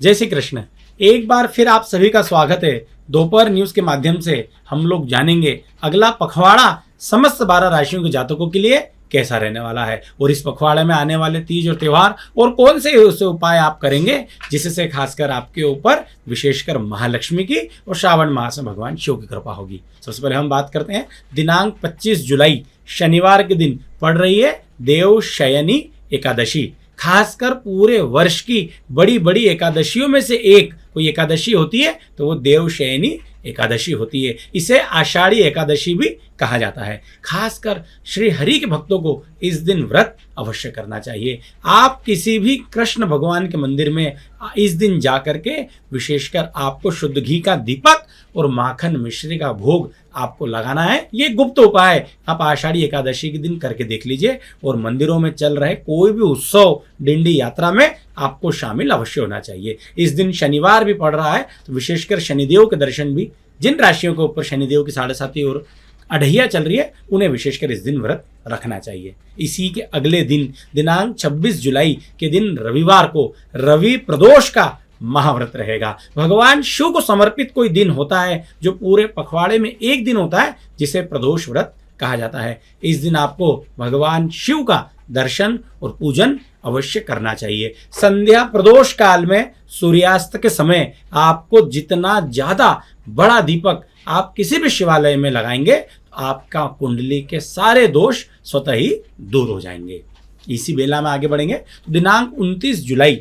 जय श्री कृष्ण। एक बार फिर आप सभी का स्वागत है। दोपहर न्यूज के माध्यम से हम लोग जानेंगे अगला पखवाड़ा समस्त 12 राशियों के जातकों के लिए कैसा रहने वाला है और इस पखवाड़े में आने वाले तीज और त्योहार और कौन से ऐसे उपाय आप करेंगे जिससे खासकर आपके ऊपर विशेषकर महालक्ष्मी की और श्रावण मास में भगवान शिव की कृपा होगी। सबसे पहले हम बात करते हैं दिनांक 25 जुलाई शनिवार के दिन पड़ रही है देवशयनी एकादशी। खासकर पूरे वर्ष की बड़ी बड़ी एकादशियों में से एक कोई एकादशी होती है तो वो देवशयनी एकादशी होती है। इसे आषाढ़ी एकादशी भी कहा जाता है। खासकर श्री हरि के भक्तों को इस दिन व्रत अवश्य करना चाहिए। आप किसी भी कृष्ण भगवान के मंदिर में इस दिन जा करके विशेषकर आपको शुद्ध घी का दीपक और माखन मिश्री का भोग आपको लगाना है। ये गुप्त उपाय आप आषाढ़ी एकादशी के दिन करके देख लीजिए और मंदिरों में चल रहे कोई भी उत्सव डिंडी यात्रा में आपको शामिल अवश्य होना चाहिए। इस दिन शनिवार भी पड़ रहा है तो विशेषकर शनिदेव के दर्शन भी, जिन राशियों के ऊपर शनिदेव की 7.5 और अढ़ैया चल रही है उन्हें विशेषकर इस दिन व्रत रखना चाहिए। इसी के अगले दिन दिनांक 26 जुलाई के दिन रविवार को रवि प्रदोष का महाव्रत रहेगा। भगवान शिव को समर्पित कोई दिन होता है जो पूरे पखवाड़े में एक दिन होता है जिसे प्रदोष व्रत कहा जाता है। इस दिन आपको भगवान शिव का दर्शन और पूजन अवश्य करना चाहिए। संध्या प्रदोष काल में सूर्यास्त के समय आपको जितना ज्यादा बड़ा दीपक आप किसी भी शिवालय में लगाएंगे तो आपका कुंडली के सारे दोष स्वतः ही दूर हो जाएंगे। इसी बेला में आगे बढ़ेंगे तो दिनांक 29 जुलाई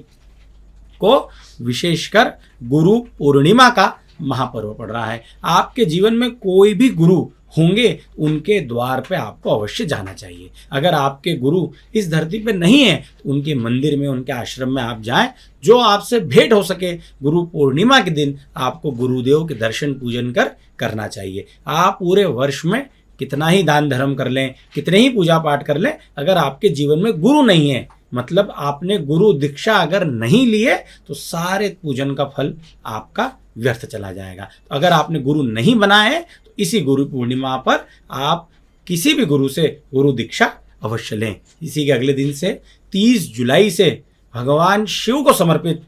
को विशेषकर गुरु पूर्णिमा का महापर्व पड़ रहा है। आपके जीवन में कोई भी गुरु होंगे उनके द्वार पे आपको अवश्य जाना चाहिए। अगर आपके गुरु इस धरती पे नहीं है तो उनके मंदिर में, उनके आश्रम में आप जाएं, जो आपसे भेंट हो सके। गुरु पूर्णिमा के दिन आपको गुरुदेव के दर्शन पूजन करना चाहिए। आप पूरे वर्ष में कितना ही दान धर्म कर लें, कितने ही पूजा पाठ कर लें, अगर आपके जीवन में गुरु नहीं है, मतलब आपने गुरु दीक्षा अगर नहीं लिए तो सारे पूजन का फल आपका व्यर्थ चला जाएगा। तो अगर आपने गुरु नहीं बनाए हैं तो इसी गुरु पूर्णिमा पर आप किसी भी गुरु से गुरु दीक्षा अवश्य लें। इसी के अगले दिन से 30 जुलाई से भगवान शिव को समर्पित,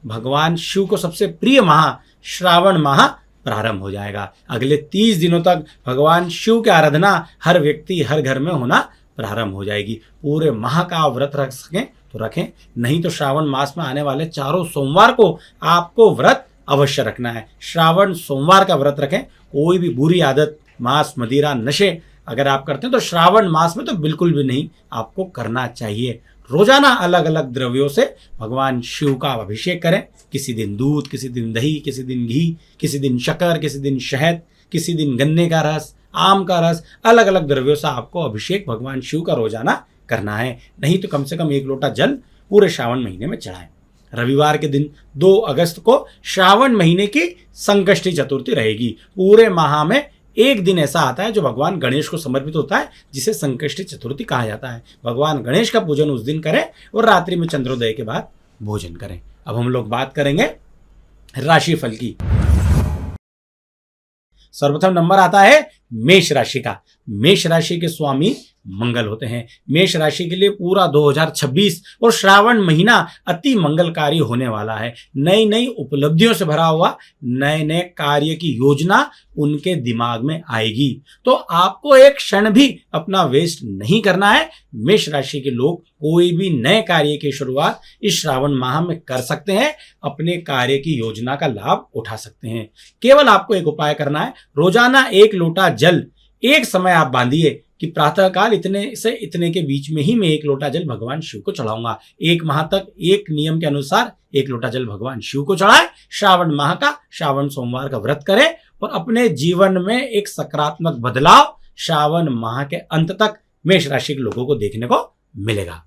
भगवान शिव को सबसे प्रिय माह श्रावण माह प्रारंभ हो जाएगा। अगले 30 दिनों तक भगवान शिव की आराधना हर व्यक्ति हर घर में होना प्रारंभ हो जाएगी। पूरे माह का आप व्रत रख सकें तो रखें, नहीं तो श्रावण मास में आने वाले चारों सोमवार को आपको व्रत अवश्य रखना है। श्रावण सोमवार का व्रत रखें। कोई भी बुरी आदत, मांस मदिरा नशे अगर आप करते हैं तो श्रावण मास में तो बिल्कुल भी नहीं आपको करना चाहिए। रोजाना अलग अलग द्रव्यों से भगवान शिव का अभिषेक करें। किसी दिन दूध, किसी दिन दही, किसी दिन घी, किसी दिन शक्कर, किसी दिन शहद, किसी दिन गन्ने का रस, आम का रस, अलग अलग द्रव्यों से आपको अभिषेक भगवान शिव का रोजाना करना है। नहीं तो कम से कम 1 लोटा जल पूरे श्रावण महीने में चढ़ाएं। रविवार के दिन 2 अगस्त को श्रावण महीने की संकष्टी चतुर्थी रहेगी। पूरे माह में एक दिन ऐसा आता है जो भगवान गणेश को समर्पित होता है जिसे संकष्टी चतुर्थी कहा जाता है। भगवान गणेश का पूजन उस दिन करें और रात्रि में चंद्रोदय के बाद भोजन करें। अब हम लोग बात करेंगे राशिफल की। सर्वप्रथम नंबर आता है मेष राशि का। मेष राशि के स्वामी मंगल होते हैं। मेष राशि के लिए पूरा 2026 और श्रावण महीना अति मंगलकारी होने वाला है। नई नई उपलब्धियों से भरा हुआ नए नए कार्य की योजना उनके दिमाग में आएगी। तो आपको एक क्षण भी अपना वेस्ट नहीं करना है। मेष राशि के लोग कोई भी नए कार्य की शुरुआत इस श्रावण माह में कर सकते हैं। अपने कार्य की योजना का लाभ उठा सकते हैं। केवल आपको एक उपाय करना है। रोजाना 1 लोटा जल एक समय आप बांधिए कि प्रातःकाल इतने से इतने के बीच में ही मैं 1 लोटा जल भगवान शिव को चढ़ाऊंगा। 1 माह तक एक नियम के अनुसार 1 लोटा जल भगवान शिव को चढ़ाए। श्रावण माह का श्रावण सोमवार का व्रत करें और अपने जीवन में एक सकारात्मक बदलाव श्रावण माह के अंत तक मेष राशि के लोगों को देखने को मिलेगा।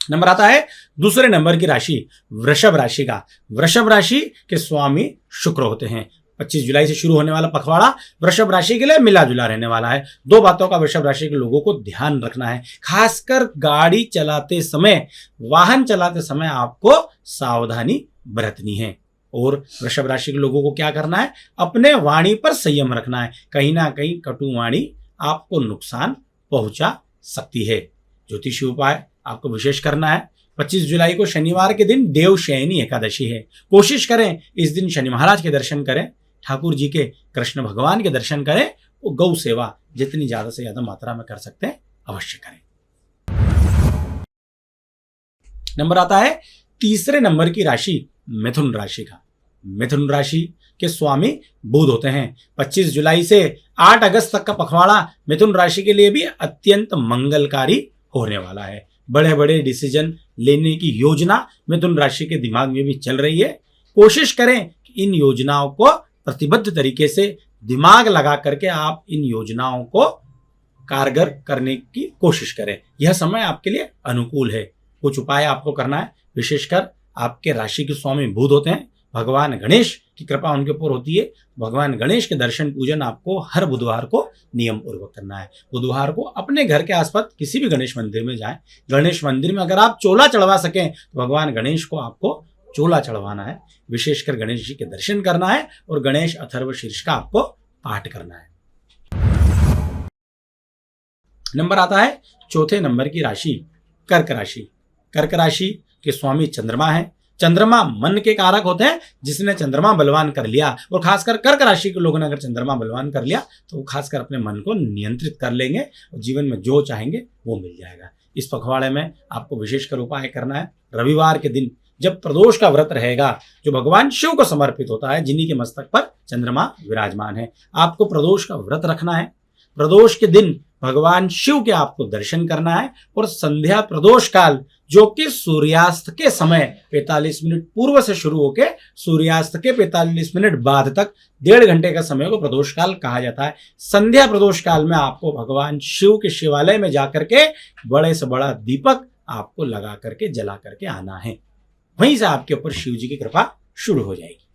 नंबर आता है दूसरे नंबर की राशि वृषभ राशि का। वृषभ राशि के स्वामी शुक्र होते हैं। 25 जुलाई से शुरू होने वाला पखवाड़ा वृषभ राशि के लिए मिला जुला रहने वाला है। 2 बातों का वृषभ राशि के लोगों को ध्यान रखना है। खासकर गाड़ी चलाते समय, वाहन चलाते समय आपको सावधानी बरतनी है। और वृषभ राशि के लोगों को क्या करना है? अपने वाणी पर संयम रखना है। कहीं ना कहीं कटु वाणी आपको नुकसान पहुंचा सकती है। ज्योतिषी उपाय आपको विशेष करना है। 25 जुलाई को शनिवार के दिन देवशयनी एकादशी है। कोशिश करें इस दिन शनि महाराज के दर्शन करें, ठाकुर जी के, कृष्ण भगवान के दर्शन करें और गौ सेवा जितनी ज्यादा से ज्यादा मात्रा में कर सकते हैं अवश्य करें। नंबर आता है तीसरे नंबर की राशि मिथुन राशि का। मिथुन राशि के स्वामी बुध होते हैं। 25 जुलाई से 8 अगस्त तक का पखवाड़ा मिथुन राशि के लिए भी अत्यंत मंगलकारी होने वाला है। बड़े बड़े डिसीजन लेने की योजना मिथुन राशि के दिमाग में भी चल रही है। कोशिश करें कि इन योजनाओं को प्रतिबद्ध तरीके से दिमाग लगा करके आप इन योजनाओं को कारगर करने की कोशिश करें। यह समय आपके लिए अनुकूल है। कुछ उपाय आपको करना है, विशेषकर आपके राशि के स्वामी बुध होते हैं। भगवान गणेश की कृपा उनके ऊपर होती है। भगवान गणेश के दर्शन पूजन आपको हर बुधवार को नियम पूर्वक करना है। बुधवार को अपने घर के आसपास किसी भी गणेश मंदिर में जाएं। गणेश मंदिर में अगर आप चोला चढ़वा सकें तो भगवान गणेश को आपको चोला चढ़वाना है। विशेषकर गणेश जी के दर्शन करना है और गणेश अथर्व शीर्ष का आपको पाठ करना है। नंबर आता है चौथे नंबर की राशि कर्क राशि। कर्क राशि के स्वामी चंद्रमा है। चंद्रमा मन के कारक होते हैं। जिसने चंद्रमा बलवान कर लिया, और खासकर कर्क राशि के लोगों ने अगर चंद्रमा बलवान कर लिया तो वो खासकर अपने मन को नियंत्रित कर लेंगे और जीवन में जो चाहेंगे वो मिल जाएगा। इस पखवाड़े में आपको विशेषकर उपाय करना है। रविवार के दिन जब प्रदोष का व्रत रहेगा, जो भगवान शिव को समर्पित होता है, जिन्हीं के मस्तक पर चंद्रमा विराजमान है, आपको प्रदोष का व्रत रखना है। प्रदोष के दिन भगवान शिव के आपको दर्शन करना है और संध्या प्रदोष काल, जो कि सूर्यास्त के समय 45 मिनट पूर्व से शुरू होकर सूर्यास्त के 45 मिनट बाद तक 1.5 घंटे का समय को प्रदोष काल कहा जाता है। संध्या प्रदोष काल में आपको भगवान शिव के शिवालय में जाकर के बड़े से बड़ा दीपक आपको लगा करके जला करके आना है। वहीं से आपके ऊपर शिव जी की कृपा शुरू हो जाएगी।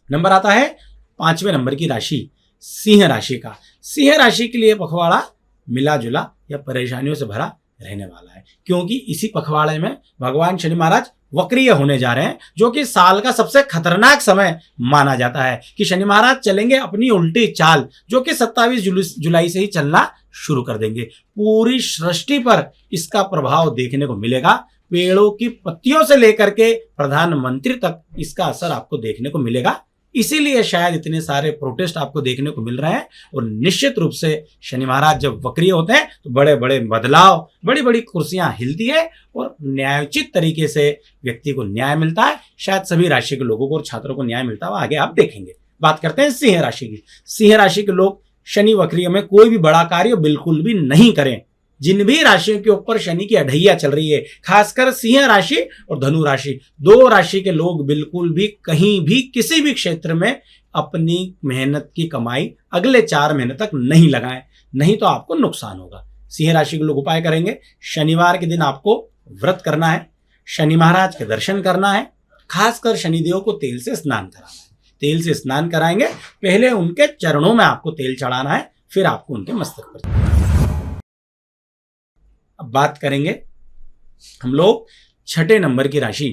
नंबर आता है 5वें नंबर की राशि सिंह राशि का। सिंह राशि के लिए पखवाड़ा मिला जुला या परेशानियों से भरा रहने वाला है, क्योंकि इसी पखवाड़े में भगवान शनि महाराज वक्रीय होने जा रहे हैं, जो कि साल का सबसे खतरनाक समय माना जाता है कि शनि महाराज चलेंगे अपनी उल्टी चाल, जो कि 27 जुलाई से ही चलना शुरू कर देंगे। पूरी सृष्टि पर इसका प्रभाव देखने को मिलेगा। पेड़ों की पत्तियों से लेकर के प्रधानमंत्री तक इसका असर आपको देखने को मिलेगा। इसीलिए शायद इतने सारे प्रोटेस्ट आपको देखने को मिल रहे हैं। और निश्चित रूप से शनि महाराज जब वक्रीय होते हैं तो बड़े बड़े बदलाव, बड़ी बड़ी कुर्सियां हिलती है और न्यायोचित तरीके से व्यक्ति को न्याय मिलता है। शायद सभी राशि के लोगों को और छात्रों को न्याय मिलता है, आगे आप देखेंगे। बात करते हैं सिंह राशि की। सिंह राशि के लोग शनि वक्रीय में कोई भी बड़ा कार्य बिल्कुल भी नहीं करें। जिन भी राशियों के ऊपर शनि की अढैया चल रही है, खासकर सिंह राशि और धनु राशि, 2 राशि के लोग बिल्कुल भी कहीं भी किसी भी क्षेत्र में अपनी मेहनत की कमाई अगले 4 महीने तक नहीं लगाएं, नहीं तो आपको नुकसान होगा। सिंह राशि के लोग उपाय करेंगे। शनिवार के दिन आपको व्रत करना है, शनि महाराज के दर्शन करना है, खासकर शनिदेव को तेल से स्नान कराना है। तेल से स्नान कराएंगे, पहले उनके चरणों में आपको तेल चढ़ाना है, फिर आपको उनके मस्तक पर। अब बात करेंगे हम लोग 6ठे नंबर की राशि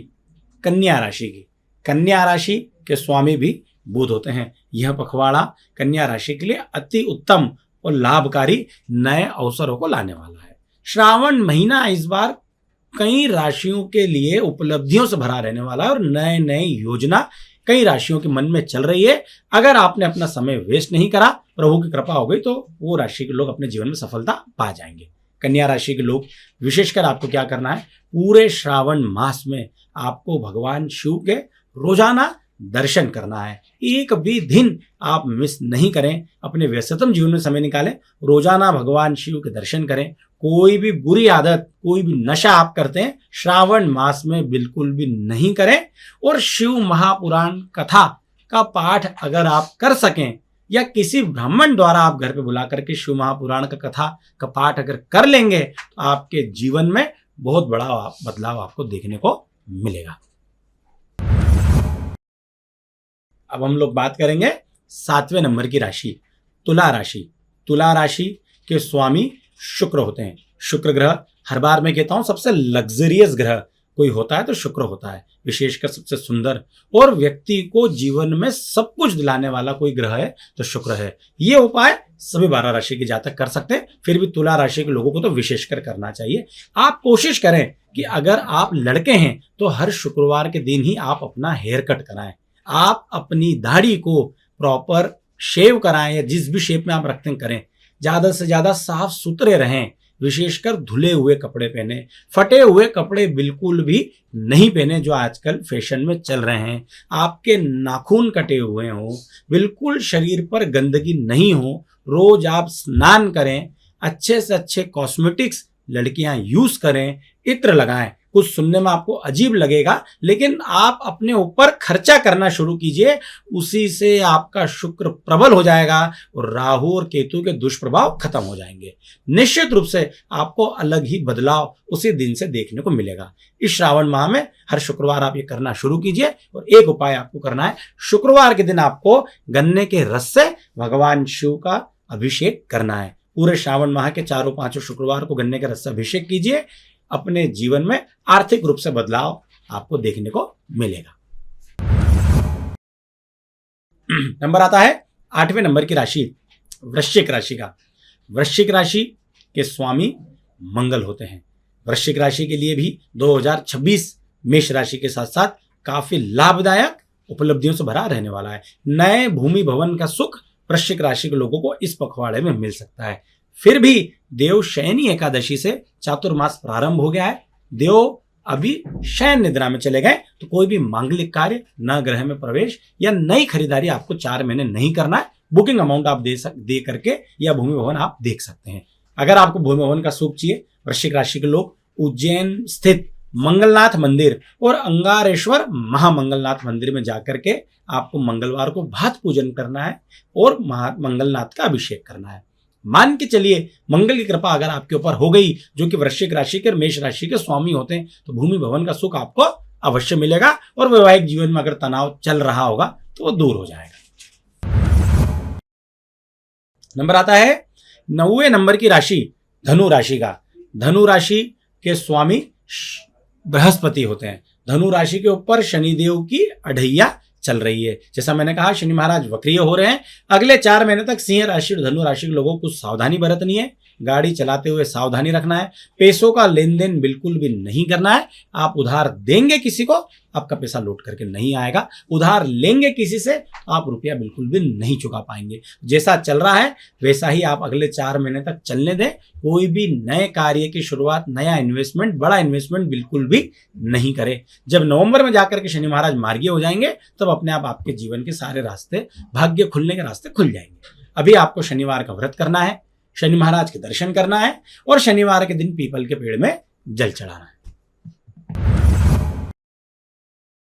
कन्या राशि की। कन्या राशि के स्वामी भी बुध होते हैं। यह पखवाड़ा कन्या राशि के लिए अति उत्तम और लाभकारी नए अवसरों को लाने वाला है। श्रावण महीना इस बार कई राशियों के लिए उपलब्धियों से भरा रहने वाला है और नए नए योजना कई राशियों के मन में चल रही है। अगर आपने अपना समय वेस्ट नहीं करा, प्रभु की कृपा हो गई, तो वो राशि के लोग अपने जीवन में सफलता पा जाएंगे। कन्या राशि के लोग विशेषकर आपको क्या करना है, पूरे श्रावण मास में आपको भगवान शिव के रोजाना दर्शन करना है। एक भी दिन आप मिस नहीं करें, अपने व्यस्ततम जीवन में समय निकालें, रोजाना भगवान शिव के दर्शन करें। कोई भी बुरी आदत, कोई भी नशा आप करते हैं, श्रावण मास में बिल्कुल भी नहीं करें। और शिव महापुराण कथा का पाठ अगर आप कर सकें या किसी ब्राह्मण द्वारा आप घर पे बुला करके शिव महापुराण का कथा का पाठ अगर कर लेंगे तो आपके जीवन में बहुत बड़ा बदलाव आपको देखने को मिलेगा। अब हम लोग बात करेंगे 7वें नंबर की राशि तुला राशि। तुला राशि के स्वामी शुक्र होते हैं। शुक्र ग्रह, हर बार मैं कहता हूं, सबसे लग्जरियस ग्रह, कोई होता है तो शुक्र होता है, विशेषकर सबसे सुंदर और व्यक्ति को जीवन में सब कुछ दिलाने वाला कोई ग्रह है तो शुक्र है। ये उपाय सभी 12 राशि के जातक कर सकते हैं, फिर भी तुला राशि के लोगों को तो विशेषकर करना चाहिए। आप कोशिश करें कि अगर आप लड़के हैं तो हर शुक्रवार के दिन ही आप अपना हेयर कट कराएं, आप अपनी दाढ़ी को प्रॉपर शेव कराएं या जिस भी शेप में आप रखते हैं करें, ज्यादा से ज्यादा साफ सुथरे रहें, विशेषकर धुले हुए कपड़े पहने, फटे हुए कपड़े बिल्कुल भी नहीं पहने जो आजकल फैशन में चल रहे हैं, आपके नाखून कटे हुए हो, बिल्कुल शरीर पर गंदगी नहीं हो, रोज आप स्नान करें, अच्छे से अच्छे कॉस्मेटिक्स लड़कियां यूज करें, इत्र लगाएं। कुछ सुनने में आपको अजीब लगेगा लेकिन आप अपने ऊपर खर्चा करना शुरू कीजिए, उसी से आपका शुक्र प्रबल हो जाएगा और राहु और केतु के दुष्प्रभाव खत्म हो जाएंगे। निश्चित रूप से आपको अलग ही बदलाव उसी दिन से देखने को मिलेगा। इस श्रावण माह में हर शुक्रवार आप ये करना शुरू कीजिए और एक उपाय आपको करना है, शुक्रवार के दिन आपको गन्ने के रस से भगवान शिव का अभिषेक करना है। पूरे श्रावण माह के 4-5 शुक्रवार को गन्ने के रस से अभिषेक कीजिए, अपने जीवन में आर्थिक रूप से बदलाव आपको देखने को मिलेगा। नंबर आता है 8वें नंबर की राशि वृश्चिक राशि का। वृश्चिक राशि के स्वामी मंगल होते हैं। वृश्चिक राशि के लिए भी 2026 मेष राशि के साथ साथ काफी लाभदायक उपलब्धियों से भरा रहने वाला है। नए भूमि भवन का सुख वृश्चिक राशि के लोगों को इस पखवाड़े में मिल सकता है। फिर भी देव शयनी एकादशी से चातुर्मास प्रारंभ हो गया है। देव अभी शयन निद्रा में चले गए, तो कोई भी मांगलिक कार्य, न ग्रह में प्रवेश या नई खरीदारी आपको 4 महीने नहीं करना है। बुकिंग अमाउंट आप दे करके या भूमि भवन आप देख सकते हैं। अगर आपको भूमि भवन का सुख चाहिए, वृश्चिक राशि के लोग उज्जैन स्थित मंगलनाथ मंदिर और अंगारेश्वर महामंगलनाथ मंदिर में जाकर के आपको मंगलवार को भात पूजन करना है और मंगलनाथ का अभिषेक करना है। मान के चलिए मंगल की कृपा अगर आपके ऊपर हो गई, जो कि वृश्चिक राशि के मेष राशि के स्वामी होते हैं, तो भूमि भवन का सुख आपको अवश्य मिलेगा और वैवाहिक जीवन में अगर तनाव चल रहा होगा तो वो दूर हो जाएगा। नंबर आता है 9वें नंबर की राशि धनु राशि का। धनु राशि के स्वामी बृहस्पति होते हैं। धनु राशि के ऊपर शनिदेव की अढ़ैया चल रही है। जैसा मैंने कहा, शनि महाराज वक्रीय हो रहे हैं। अगले 4 महीने तक सिंह राशि और धनु राशि के लोगों को सावधानी बरतनी है। गाड़ी चलाते हुए सावधानी रखना है। पैसों का लेन देन बिल्कुल भी नहीं करना है। आप उधार देंगे किसी को, आपका पैसा लौट करके नहीं आएगा। उधार लेंगे किसी से, आप रुपया बिल्कुल भी नहीं चुका पाएंगे। जैसा चल रहा है वैसा ही आप अगले 4 महीने तक चलने दें। कोई भी नए कार्य की शुरुआत, नया इन्वेस्टमेंट, बड़ा इन्वेस्टमेंट बिल्कुल भी नहीं करें। जब नवंबर में जाकर के शनि महाराज मार्गीय हो जाएंगे तब अपने आप आपके जीवन के सारे रास्ते, भाग्य खुलने के रास्ते खुल जाएंगे। अभी आपको शनिवार का व्रत करना है, शनि महाराज के दर्शन करना है और शनिवार के दिन पीपल के पेड़ में जल चढ़ाना है।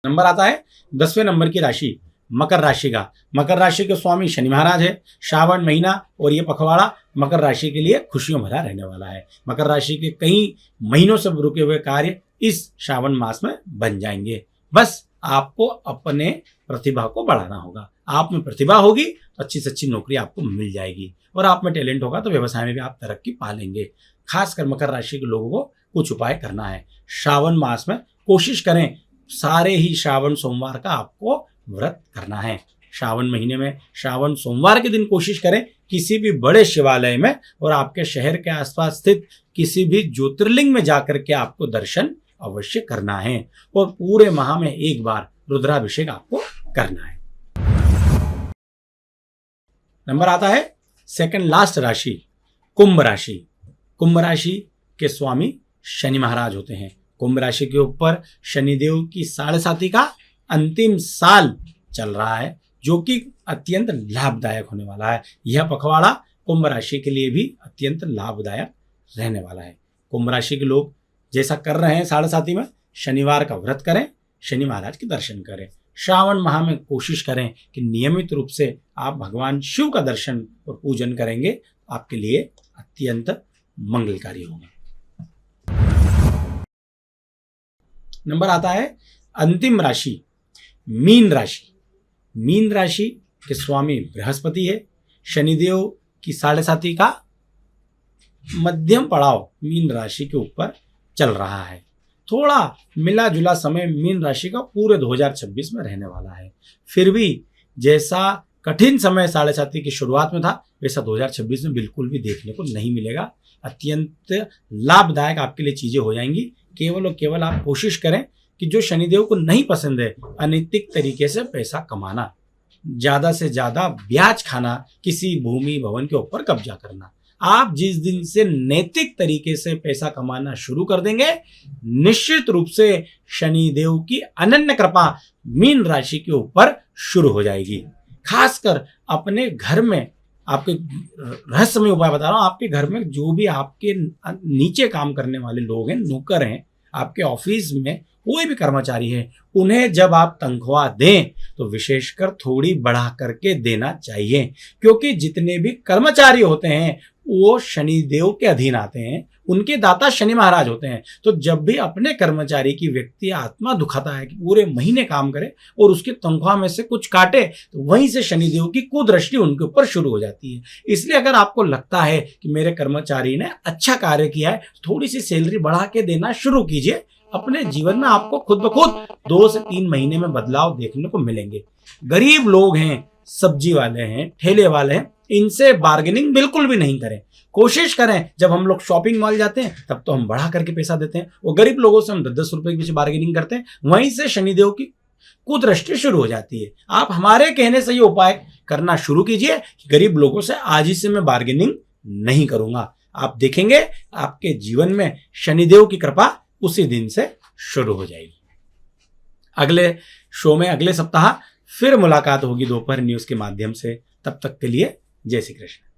नंबर आता है 10वें नंबर की राशि मकर राशि का। मकर राशि के स्वामी शनि महाराज है। श्रावण महीना और ये पखवाड़ा मकर राशि के लिए खुशियों भरा रहने वाला है। मकर राशि के कई महीनों से रुके हुए कार्य इस श्रावण मास में बन जाएंगे। बस आपको अपने प्रतिभा को बढ़ाना होगा। आप में प्रतिभा होगी तो अच्छी से अच्छी नौकरी आपको मिल जाएगी और आप में टैलेंट होगा तो व्यवसाय में भी आप तरक्की पा लेंगे। खासकर मकर राशि के लोगों को कुछ उपाय करना है। श्रावण मास में कोशिश करें सारे ही श्रावण सोमवार का आपको व्रत करना है। श्रावण महीने में श्रावण सोमवार के दिन कोशिश करें किसी भी बड़े शिवालय में और आपके शहर के आसपास स्थित किसी भी ज्योतिर्लिंग में जाकर के आपको दर्शन अवश्य करना है और पूरे माह में एक बार रुद्राभिषेक आपको करना है। नंबर आता है सेकंड लास्ट राशि कुंभ राशि। कुंभ राशि के स्वामी शनि महाराज होते हैं। कुंभ राशि के ऊपर शनिदेव की 7.5 का अंतिम साल चल रहा है, जो कि अत्यंत लाभदायक होने वाला है। यह पखवाड़ा कुंभ राशि के लिए भी अत्यंत लाभदायक रहने वाला है। कुंभ राशि के लोग जैसा कर रहे हैं 7.5 में, शनिवार का व्रत करें, शनि महाराज के दर्शन करें। श्रावण माह में कोशिश करें कि नियमित रूप से आप भगवान शिव का दर्शन और पूजन करेंगे, आपके लिए अत्यंत मंगलकारी होगा। नंबर आता है अंतिम राशि मीन राशि। मीन राशि के स्वामी बृहस्पति है। शनिदेव की 7.5 का मध्यम पड़ाव मीन राशि के ऊपर चल रहा है। थोड़ा मिला जुला समय मीन राशि का पूरे 2026 में रहने वाला है। फिर भी जैसा कठिन समय साढ़े साथी की शुरुआत में था, वैसा 2026 में बिल्कुल भी देखने को नहीं मिलेगा। अत्यंत लाभदायक आपके लिए चीजें हो जाएंगी। केवल और केवल आप कोशिश करें कि जो शनिदेव को नहीं पसंद है, अनैतिक तरीके से पैसा कमाना, ज्यादा से ज्यादा ब्याज खाना, किसी भूमि भवन के ऊपर कब्जा करना, आप जिस दिन से नैतिक तरीके से पैसा कमाना शुरू कर देंगे, निश्चित रूप से शनिदेव की अनन्य कृपा मीन राशि के ऊपर शुरू हो जाएगी। खासकर अपने घर में, आपके रहस्यमय उपाय बता रहा हूं, आपके घर में जो भी आपके नीचे काम करने वाले लोग हैं, नौकर हैं, आपके ऑफिस में कोई भी कर्मचारी है, उन्हें जब आप तनख्वाह दें तो विशेषकर थोड़ी बढ़ा करके देना चाहिए, क्योंकि जितने भी कर्मचारी होते हैं वो शनिदेव के अधीन आते हैं, उनके दाता शनि महाराज होते हैं। तो जब भी अपने कर्मचारी की व्यक्ति आत्मा दुखाता है कि पूरे महीने काम करे और उसकी तनख्वाह में से कुछ काटे, तो वहीं से शनिदेव की कुदृष्टि उनके ऊपर शुरू हो जाती है। इसलिए अगर आपको लगता है कि मेरे कर्मचारी ने अच्छा कार्य किया है, थोड़ी सी सैलरी बढ़ा के देना शुरू कीजिए। अपने जीवन में आपको खुद ब खुद 2 से 3 महीने में बदलाव देखने को मिलेंगे। गरीब लोग हैं, सब्जी वाले हैं, ठेले वाले हैं, इनसे बार्गेनिंग बिल्कुल भी नहीं करें। कोशिश करें, जब हम लोग शॉपिंग मॉल जाते हैं तब तो हम बढ़ा करके पैसा देते हैं, वो गरीब लोगों से हम 10-10 रुपए के पीछे बार्गेनिंग करते हैं, वहीं से शनिदेव की कुदृष्टि शुरू हो जाती है। आप हमारे कहने से ये उपाय करना शुरू कीजिए कि गरीब लोगों से आज ही से मैं बार्गेनिंग नहीं करूंगा। आप देखेंगे आपके जीवन में शनिदेव की कृपा उसी दिन से शुरू हो जाएगी। अगले शो में अगले सप्ताह फिर मुलाकात होगी दोपहर न्यूज के माध्यम से। तब तक के लिए जय श्री कृष्ण।